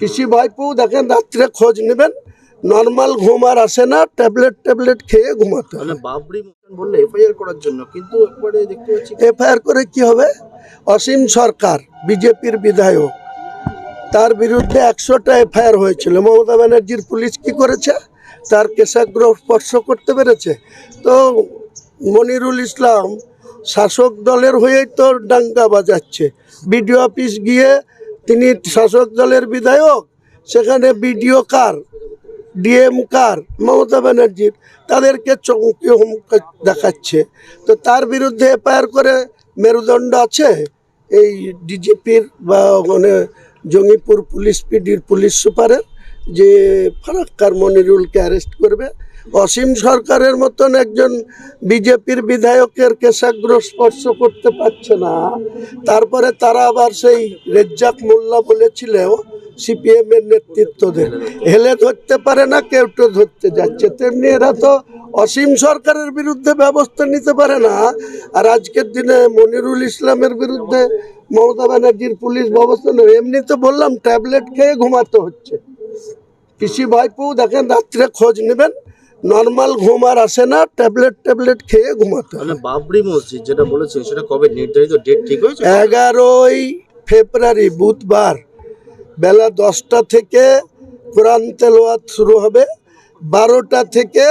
পিসি ভাইপো দেখেন রাত্রে খোঁজ নেবেন, নর্মাল ঘুম আর আসে না, ট্যাবলেট খেয়ে ঘুমাতে হয়। বাবরি মসজিদ বললে এফআইআর করার জন্য, কিন্তু একবারে দেখতে পাচ্ছি এফআইআর করে কি হবে? অসীম সরকার বিজেপির বিধায়ক, তার বিরুদ্ধে 100টা এফআইআর হয়েছিল। মমতা ব্যানার্জির পুলিশ কি করেছে? তার কেশাগ্র স্পর্শ করতে পেরেছে? তো মনিরুল ইসলাম শাসক দলের হয়েই তো ডাঙ্গা বাজাচ্ছে। বিডিও অফিস গিয়ে তিনি শাসক দলের বিধায়ক, সেখানে বিডিও কার, ডিএম কার, মমতা ব্যানার্জির, তাদেরকে চমকি হুমকি দেখাচ্ছে। তো তার বিরুদ্ধে এফআইআর করে মেরুদণ্ড আছে এই ডিজিপির বা মানে জঙ্গিপুর পুলিশ পিডির পুলিশ সুপারের, যে ফারাক্কার মনিরুলকে অ্যারেস্ট করবে? অসীম সরকারের মতন একজন বিজেপির বিধায়কের কেশাগ্র স্পর্শ করতে পারছে না, তারপরে তারা আবার সেই রেজ্জাক মোল্লা বলেছিল সিপিএম এর নেতৃত্বদের হেলে ধরতে পারে না, কেউ তো ধরতে যাচ্ছে। তেমনি এরা তো অসীম সরকারের বিরুদ্ধে ব্যবস্থা নিতে পারে না, আর আজকের দিনে মনিরুল ইসলামের বিরুদ্ধে মমতা ব্যানার্জির পুলিশ ব্যবস্থা নেবে। এমনি তো বললাম ট্যাবলেট খেয়ে ঘুমাতে হচ্ছে। পিসি ভাইপো দেখেন রাত্রে খোঁজ নেবেন, নর্মাল ঘুম আর আসে না, ট্যাবলেট খেয়ে ঘুমাতে হয়। বাবরি মসজিদ যেটা বলেছে সেটা কবে নির্ধারিত ডেট ঠিক হয়েছে? 11ই ফেব্রুয়ারি বুধবার বেলা 10টা থেকে কোরআন তেলাওয়াত শুরু হবে, 12টা থেকে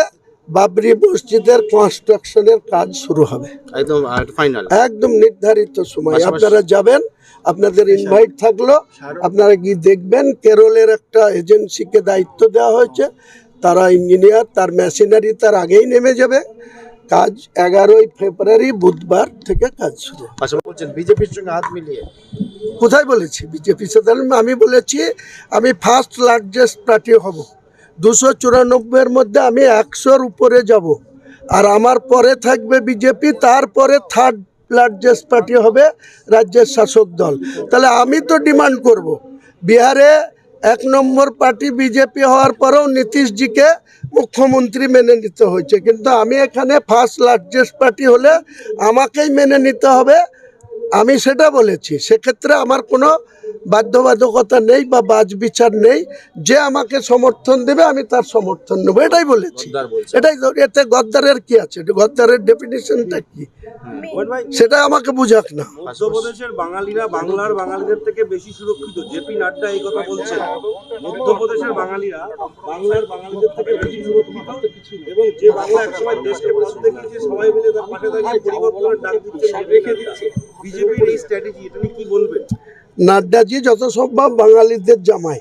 বাবরি মসজিদের কনস্ট্রাকশনের কাজ শুরু হবে। একদম ফাইনাল, একদম নির্ধারিত সময়। আপনারা যাবেন, আপনাদের ইনভাইট থাকলো, আপনারা গিয়ে দেখবেন। কেরলের একটা এজেন্সিকে দায়িত্ব দেওয়া হয়েছে, তারা ইঞ্জিনিয়ার, তার মেশিনারি তার আগেই নেমে যাবে। কাজ 11ই ফেব্রুয়ারি বুধবার থেকে কাজ শুরু। বিজেপির সঙ্গে হাত মিলিয়ে কোথায় বলেছি বিজেপির সাথে? আমি বলেছি আমি ফার্স্ট লার্জেস্ট পার্টি হব, 294-এর মধ্যে আমি 100-র উপরে যাব, আর আমার পরে থাকবে বিজেপি, তারপরে থার্ড লার্জেস্ট পার্টি হবে রাজ্যের শাসক দল। তাহলে আমি তো ডিমান্ড করব, বিহারে 1 নম্বর পার্টি বিজেপি হওয়ার পরেও নীতিশজিকে মুখ্যমন্ত্রী মেনে নিতে হয়েছে, কিন্তু আমি এখানে ফার্স্ট লার্জেস্ট পার্টি হলে আমাকেই মেনে নিতে হবে, আমি সেটা বলেছি। সেক্ষেত্রে আমার কোনো বাধ্যবাধকতা নেই বা বাছবিচার নেই, যে আমাকে সমর্থন দেবে আমি তার সমর্থন নেব, এটাই বলেছি। এটাই, এতে গদ্দারের কি আছে? গদ্দারের ডেফিনিশনটা কি সেটা আমাকে বুঝাক না। মধ্যপ্রদেশের বাঙালিরা বাংলার বাঙালিদের থেকে বেশি সুরক্ষিত, জেপি নাড্ডা এই কথা বলছেন। মধ্যপ্রদেশের বাঙালিরা বাংলার বাঙালিদের থেকে বেশি সুরক্ষিত, এবং যে বাংলা একসময় দেশকে পাল্টে দিয়েছে সবাই মিলে তার পাশে দাঁড়িয়ে পরিবর্তনের ডাক দিচ্ছে, রেখে দিচ্ছে। বিজেপির এই স্ট্র্যাটেজি, এটা নিয়ে কি বলবেন? নাড্ডাজি যত সম্ভব বাঙালিদের জামাই,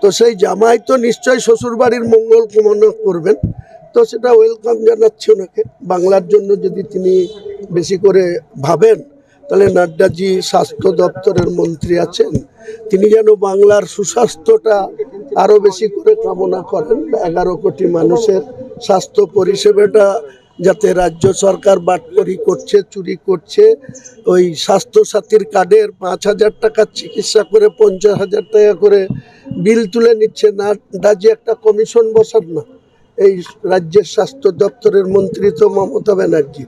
তো সেই জামাই তো নিশ্চয়ই শ্বশুরবাড়ির মঙ্গল কামনা করবেন, তো সেটা ওয়েলকাম জানাচ্ছি ওনাকে। বাংলার জন্য যদি তিনি বেশি করে ভাবেন, তাহলে নাড্ডাজি স্বাস্থ্য দপ্তরের মন্ত্রী আছেন, তিনি যেন বাংলার সুস্বাস্থ্যটা আরও বেশি করে কামনা করেন। 11 কোটি মানুষের স্বাস্থ্য পরিষেবাটা যাতে রাজ্য সরকার বাটপারি করছে, চুরি করছে, ওই স্বাস্থ্যসাথীর কার্ডের 5,000 টাকার চিকিৎসা করে 50,000 টাকা করে বিল তুলে নিচ্ছে, নাড্ডাজি একটা কমিশন বসান না। এই রাজ্যের স্বাস্থ্য দপ্তরের মন্ত্রী তো মমতা ব্যানার্জি,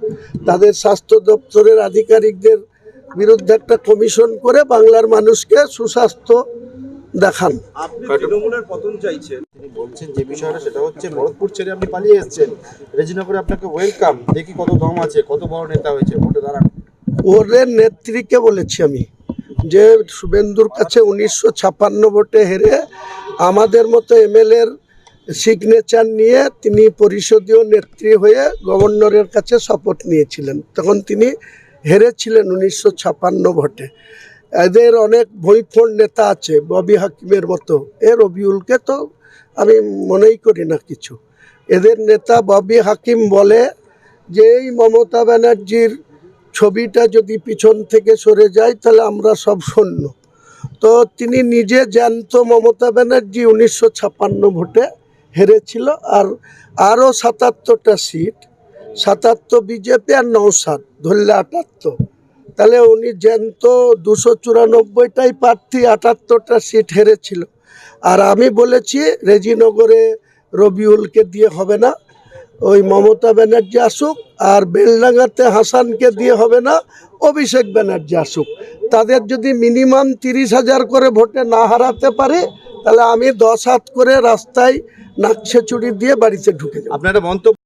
তাদের স্বাস্থ্য দপ্তরের আধিকারিকদের বিরুদ্ধে একটা কমিশন করে বাংলার মানুষকে সুস্বাস্থ্য দেখান। আপনি তৃণমূলের পতন চাইছেন, তিনি বলছেন যে বিষয়টা, সেটা হচ্ছে ভরতপুর ছেড়ে আপনি পালিয়ে এসেছেন, রেজিনগরে আপনাকে ওয়েলকাম, দেখি কত দম আছে, কত বড় নেতা হয়েছে, ভোটে দাঁড়ান। ওদের নেত্রীকে বলেছি আমি, যে শুভেন্দুর কাছে 1956 ভোটে হেরে আমাদের মতো এমএলএর সিগনেচার নিয়ে তিনি পরিষদীয় নেত্রী হয়ে গভর্নরের কাছে শপথ নিয়েছিলেন, তখন তিনি হেরেছিলেন 1956 ভোটে। এদের অনেক ভৈফোড় নেতা আছে, ববি হাকিমের মতো, রবিউলকে তো আমি মনেই করি না কিছু। এদের নেতা ববি হাকিম বলে যে এই মমতা ব্যানার্জির ছবিটা যদি পিছন থেকে সরে যায় তাহলে আমরা সব শূন্য। তো তিনি নিজে জ্যান্ত মমতা ব্যানার্জি 1956 ভোটে হেরেছিল, আর আরও 77টা সিট, 77 বিজেপি আর 9 ধরলে 78, তাহলে উনি জ্যান্ত 294টাই প্রার্থী, 78টা সিট হেরেছিল। আর আমি বলেছি রেজিনগরে রবিউলকে দিয়ে হবে না, ওই মমতা ব্যানার্জি আসুক, আর বেলডাঙ্গাতে হাসানকে দিয়ে হবে না, অভিষেক ব্যানার্জি আসুক। তাদের যদি মিনিমাম 30,000 করে ভোটে না হারাতে পারে, তাহলে আমি 10 হাত করে রাস্তায় নাকছে চুরি দিয়ে বাড়িতে ঢুকে যাব। আপনার একটা মন্তব্য